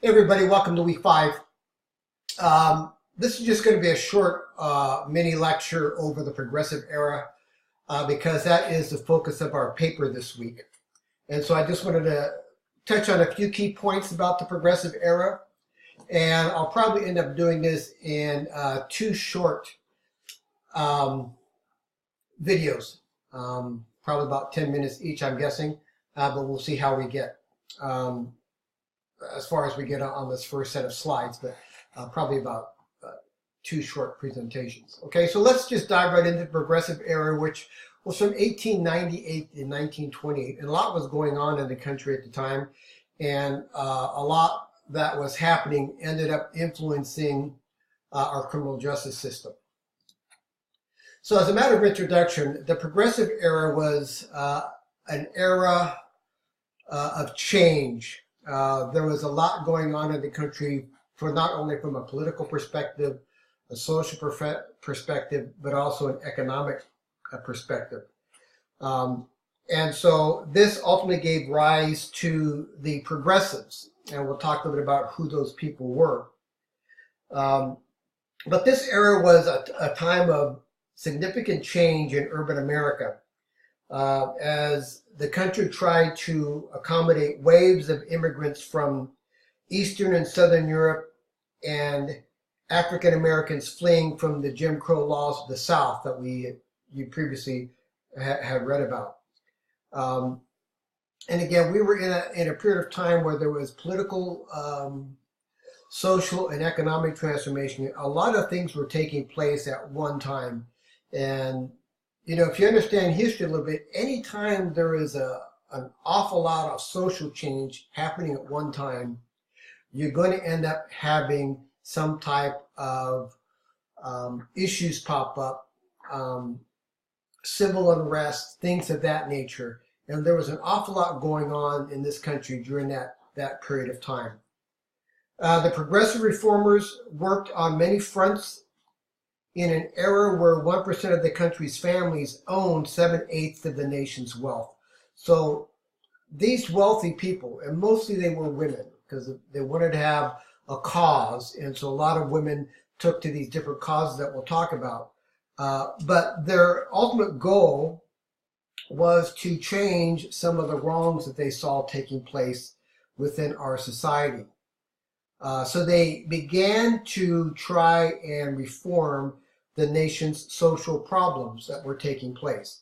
Hey everybody, welcome to week 5. This is just going to be a short mini lecture over the progressive era because that is the focus of our paper this week. And so I just wanted to touch on a few key points about the progressive era. And I'll probably end up doing this in two short videos, probably about 10 minutes each, I'm guessing, but we'll see how we get. As far as we get on this first set of slides, but probably about two short presentations. Okay, so let's just dive right into the progressive era, which was from 1898 to 1928. And a lot was going on in the country at the time, and a lot that was happening ended up influencing our criminal justice system. So as a matter of introduction, the progressive era was an era of change. There was a lot going on in the country, for not only from a political perspective, a social perspective, but also an economic perspective. And so this ultimately gave rise to the progressives, and we'll talk a little bit about who those people were. But this era was a time of significant change in urban America, as the country tried to accommodate waves of immigrants from Eastern and Southern Europe and African Americans fleeing from the Jim Crow laws of the South that you previously had read about. And again, we were in a period of time where there was political, social, and economic transformation. A lot of things were taking place at one time. And you know, if you understand history a little bit, anytime there is an awful lot of social change happening at one time, you're going to end up having some type of issues pop up, civil unrest, things of that nature. And there was an awful lot going on in this country during that period of time. The progressive reformers worked on many fronts in an era where 1% of the country's families owned 7/8 of the nation's wealth. So these wealthy people, and mostly they were women, because they wanted to have a cause, and so a lot of women took to these different causes that we'll talk about. But their ultimate goal was to change some of the wrongs that they saw taking place within our society. So they began to try and reform the nation's social problems that were taking place.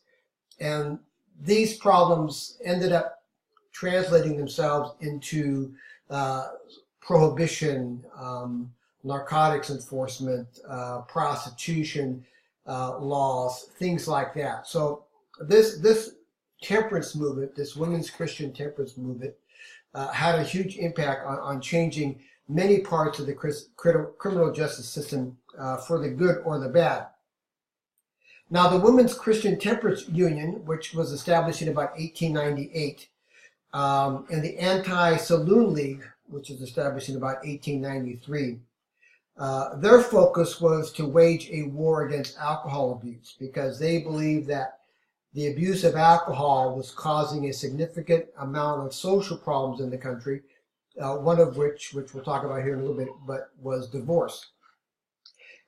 And these problems ended up translating themselves into prohibition, narcotics enforcement, prostitution laws, things like that. So this temperance movement, this women's Christian temperance movement, had a huge impact on changing many parts of the criminal justice system for the good or the bad. Now, the Women's Christian Temperance Union, which was established in about 1898, and the Anti-Saloon League, which was established in about 1893, their focus was to wage a war against alcohol abuse, because they believed that the abuse of alcohol was causing a significant amount of social problems in the country, one of which we'll talk about here in a little bit, but was divorce.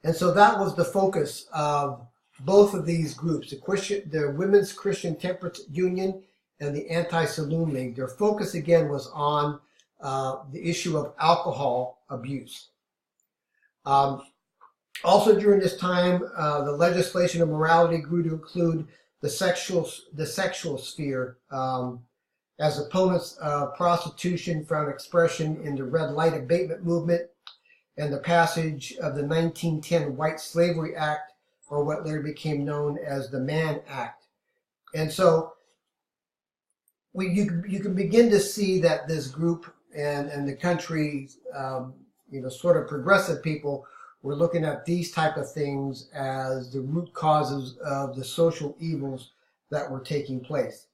And so that was the focus of both of these groups, the Women's Christian Temperance Union and the Anti-Saloon League. Their focus again was on the issue of alcohol abuse. Also during this time, the legislation of morality grew to include the sexual sphere, as opponents of prostitution found expression in the red light abatement movement and the passage of the 1910 White Slavery Act, or what later became known as the Mann Act. And so you can begin to see that this group and the country, sort of progressive people, were looking at these type of things as the root causes of the social evils that were taking place.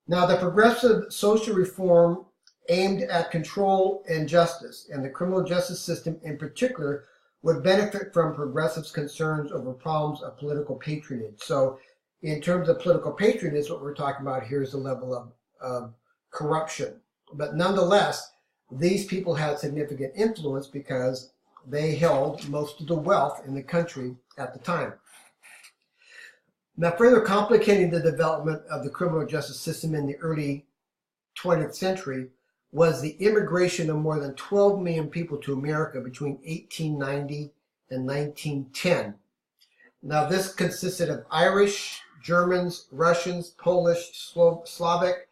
Now, the progressive social reform aimed at control and justice, and the criminal justice system in particular would benefit from progressives' concerns over problems of political patronage. So in terms of political patronage, what we're talking about here is the level of corruption. But nonetheless, these people had significant influence because they held most of the wealth in the country at the time. Now, further complicating the development of the criminal justice system in the early 20th century was the immigration of more than 12 million people to America between 1890 and 1910. Now, this consisted of Irish, Germans, Russians, Polish, Slavic,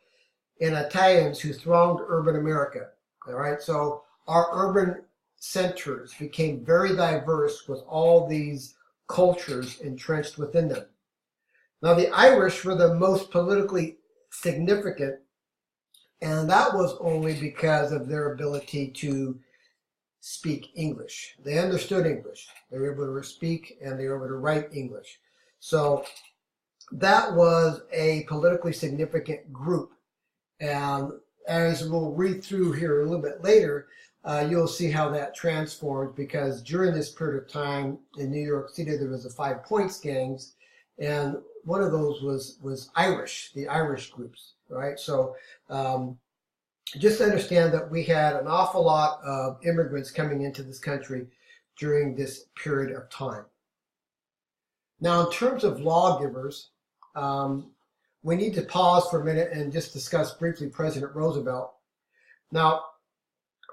and Italians who thronged urban America. All right, so our urban centers became very diverse with all these cultures entrenched within them. Now, the Irish were the most politically significant, and that was only because of their ability to speak English. They understood English. They were able to speak and they were able to write English. So that was a politically significant group. And as we'll read through here a little bit later, you'll see how that transformed, because during this period of time in New York City, there was the 5 Points gangs, and one of those was Irish, the Irish groups, right? So just understand that we had an awful lot of immigrants coming into this country during this period of time. Now, in terms of lawgivers, we need to pause for a minute and just discuss briefly President Roosevelt. Now,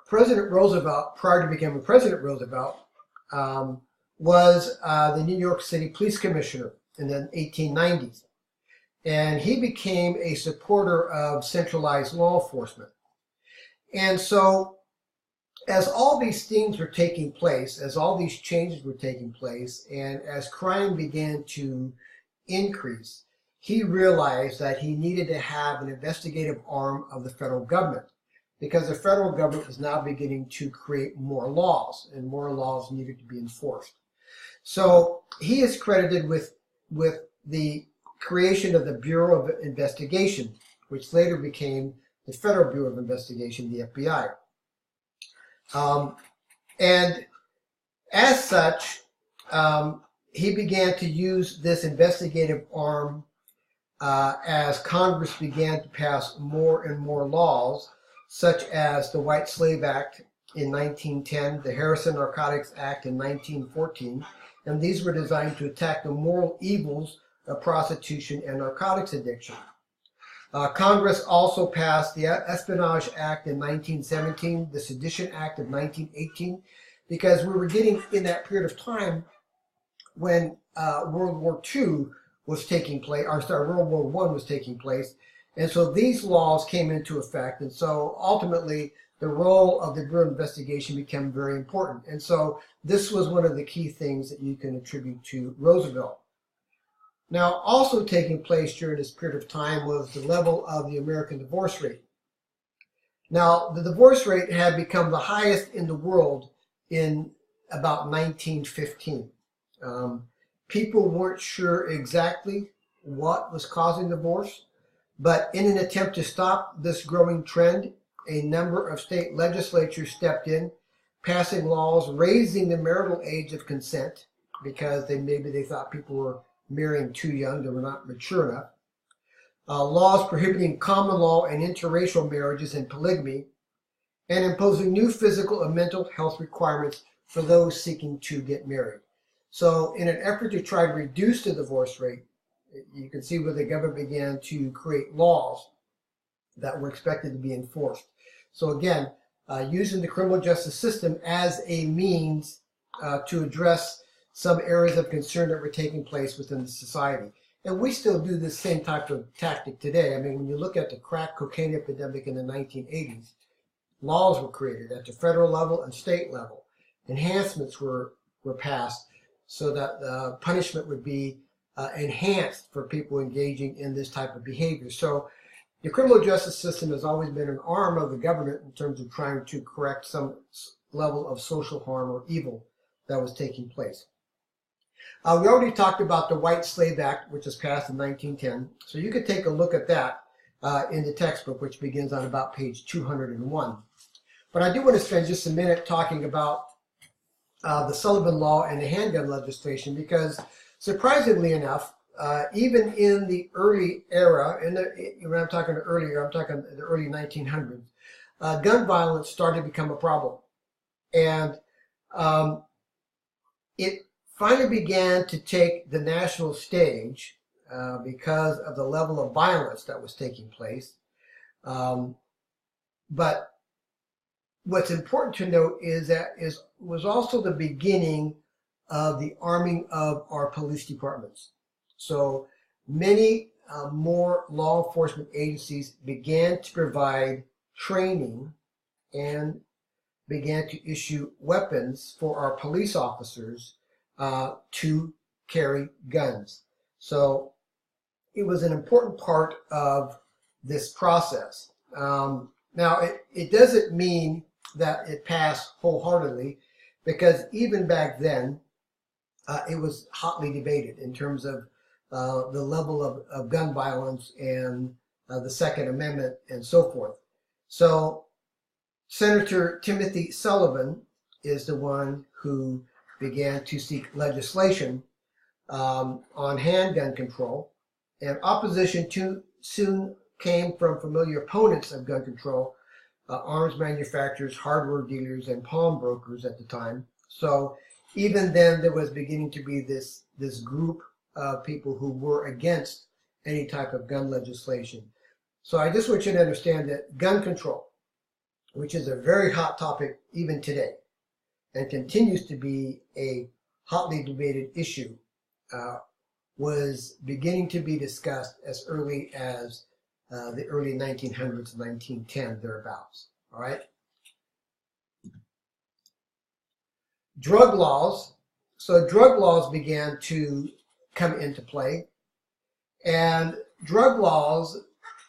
President Roosevelt, prior to becoming President Roosevelt, was the New York City Police Commissioner in the 1890s. And he became a supporter of centralized law enforcement. And so, as all these things were taking place, as all these changes were taking place, and as crime began to increase, he realized that he needed to have an investigative arm of the federal government, because the federal government was now beginning to create more laws, and more laws needed to be enforced. So he is credited with the creation of the Bureau of Investigation, which later became the Federal Bureau of Investigation, the FBI. And as such, he began to use this investigative arm as Congress began to pass more and more laws, such as the White Slave Act in 1910, the Harrison Narcotics Act in 1914, and these were designed to attack the moral evils of prostitution and narcotics addiction. Congress also passed the Espionage Act in 1917, the Sedition Act of 1918, because we were getting in that period of time when World War II was taking place, World War I was taking place, and so these laws came into effect, and so ultimately the role of the Bureau of Investigation became very important. And so this was one of the key things that you can attribute to Roosevelt. Now, also taking place during this period of time was the level of the American divorce rate. Now, the divorce rate had become the highest in the world in about 1915. People weren't sure exactly what was causing divorce, but in an attempt to stop this growing trend, a number of state legislatures stepped in, passing laws raising the marital age of consent, because maybe they thought people were marrying too young, they were not mature enough. Laws prohibiting common law and interracial marriages and polygamy, and imposing new physical and mental health requirements for those seeking to get married. So in an effort to try to reduce the divorce rate, you can see where the government began to create laws that were expected to be enforced. So again, using the criminal justice system as a means to address some areas of concern that were taking place within the society. And we still do this same type of tactic today. I mean, when you look at the crack cocaine epidemic in the 1980s, laws were created at the federal level and state level. Enhancements were passed so that punishment would be enhanced for people engaging in this type of behavior. So the criminal justice system has always been an arm of the government in terms of trying to correct some level of social harm or evil that was taking place. We already talked about the White Slave Act, which was passed in 1910. So you could take a look at that in the textbook, which begins on about page 201. But I do want to spend just a minute talking about the Sullivan Law and the handgun legislation, because surprisingly enough, even in the early era, when I'm talking earlier, I'm talking the early 1900s, gun violence started to become a problem. And it finally began to take the national stage because of the level of violence that was taking place. But what's important to note is that it was also the beginning of the arming of our police departments. So many more law enforcement agencies began to provide training and began to issue weapons for our police officers to carry guns. So it was an important part of this process. Now, it doesn't mean that it passed wholeheartedly, because even back then, it was hotly debated in terms of the level of gun violence and the Second Amendment and so forth. So Senator Timothy Sullivan is the one who began to seek legislation on handgun control, and opposition soon came from familiar opponents of gun control, arms manufacturers, hardware dealers, and pawnbrokers at the time. So even then, there was beginning to be this group of people who were against any type of gun legislation. So I just want you to understand that gun control, which is a very hot topic even today, and continues to be a hotly debated issue, was beginning to be discussed as early as the early 1900s, 1910, thereabouts. All right. Drug laws. So drug laws began to come into play, and drug laws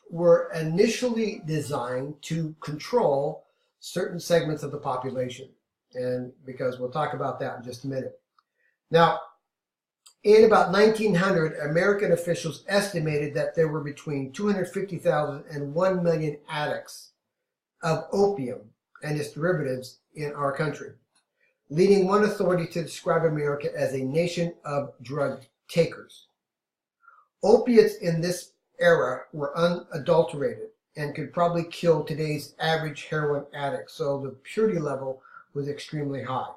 were initially designed to control certain segments of the population, and because we'll talk about that in just a minute. Now, in about 1900, American officials estimated that there were between 250,000 and 1 million addicts of opium and its derivatives in our country, leading one authority to describe America as a nation of drug takers. Opiates in this era were unadulterated and could probably kill today's average heroin addict, so the purity level was extremely high.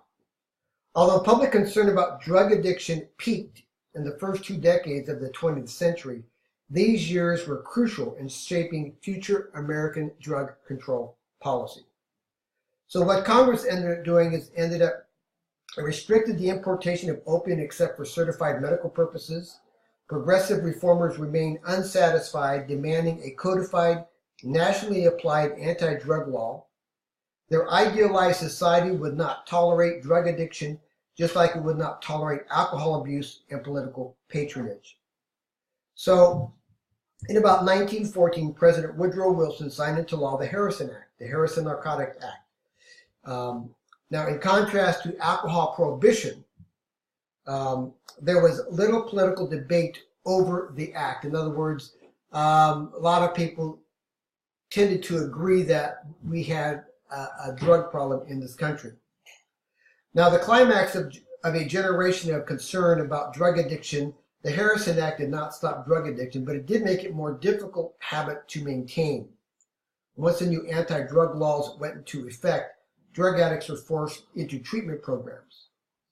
Although public concern about drug addiction peaked in the first 2 decades of the 20th century, these years were crucial in shaping future American drug control policy. So what Congress ended up doing is restricted the importation of opium except for certified medical purposes. Progressive reformers remained unsatisfied, demanding a codified, nationally applied anti-drug law. Their idealized society would not tolerate drug addiction, just like it would not tolerate alcohol abuse and political patronage. So, in about 1914, President Woodrow Wilson signed into law the Harrison Act, the Harrison Narcotics Act. Now, in contrast to alcohol prohibition, there was little political debate over the act. In other words, a lot of people tended to agree that we had a drug problem in this country. Now, the climax of a generation of concern about drug addiction, the Harrison Act did not stop drug addiction, but it did make it a more difficult habit to maintain. Once the new anti-drug laws went into effect, drug addicts were forced into treatment programs.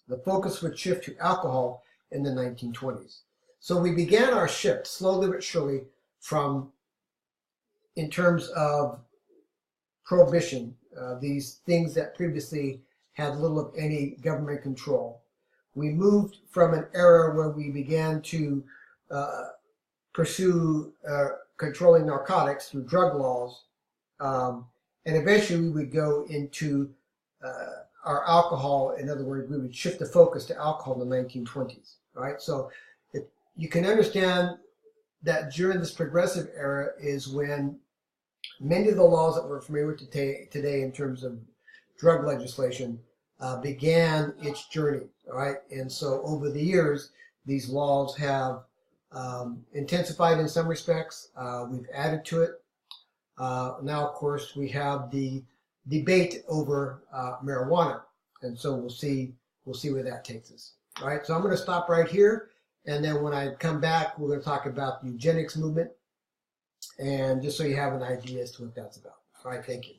The focus would shift to alcohol in the 1920s. So we began our shift, slowly but surely, from, in terms of prohibition, these things that previously had little of any government control. We moved from an era where we began to pursue controlling narcotics through drug laws, and eventually we would go into our alcohol. In other words, we would shift the focus to alcohol in the 1920s, right? So you can understand that during this progressive era is when many of the laws that we're familiar with today in terms of drug legislation began its journey, all right? And so over the years, these laws have intensified in some respects. We've added to it. Now, of course, we have the debate over marijuana, and so we'll see where that takes us. All right, so I'm going to stop right here, and then when I come back, we're going to talk about the eugenics movement, and just so you have an idea as to what that's about. All right, thank you.